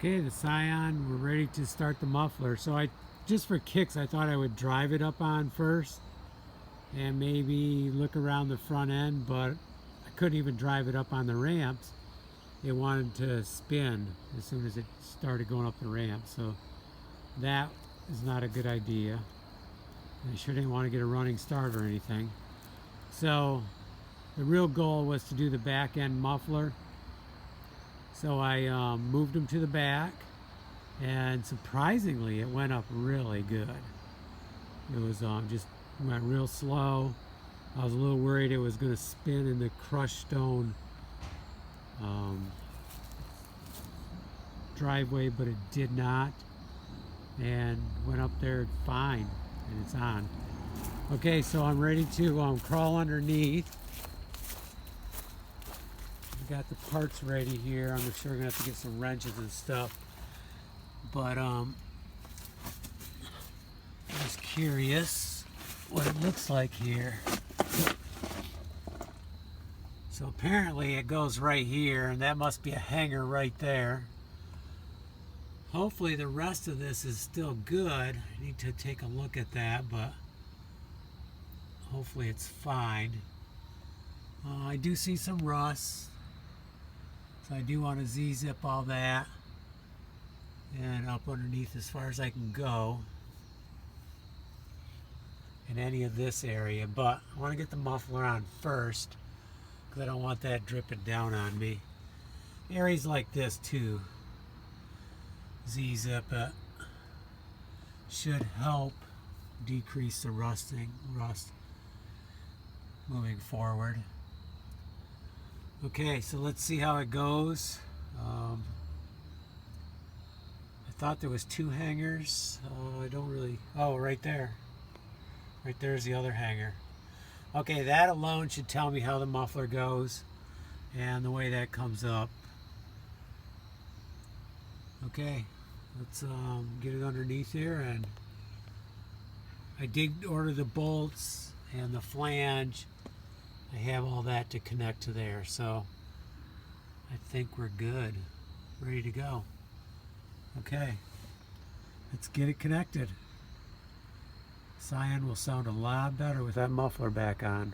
Okay, the Scion, we're ready to start the muffler. So just for kicks, I thought I would drive it up on first and maybe look around the front end, but I couldn't even drive it up on the ramps. It wanted to spin as soon as it started going up the ramp. So that is not a good idea. I sure didn't want to get a running start or anything. So the real goal was to do the back end muffler. So I moved them to the back, and surprisingly it went up really good. It was just went real slow. I was a little worried it was going to spin in the crushed stone driveway, but it did not, and went up there fine, and it's on. Okay, so I'm ready to crawl underneath. I got the parts ready here. I'm sure I'm gonna have to get some wrenches and stuff, but I'm just curious what it looks like here. So apparently it goes right here, and that must be a hanger right there. Hopefully the rest of this is still good. I need to take a look at that, but hopefully it's fine. I do see some rust, so I do want to Z-zip all that and up underneath as far as I can go in any of this area, but I want to get the muffler on first because I don't want that dripping down on me. Areas like this too, Z-zip it, should help decrease the rust moving forward. Okay, so let's see how it goes. I thought there was two hangers. I don't really, oh, right there. Right there's the other hanger. Okay, that alone should tell me how the muffler goes and the way that comes up. Okay, let's get it underneath here. And I did order the bolts and the flange. I have all that to connect to there, so I think we're good, ready to go. Okay, let's get it connected. Scion will sound a lot better with that muffler back on.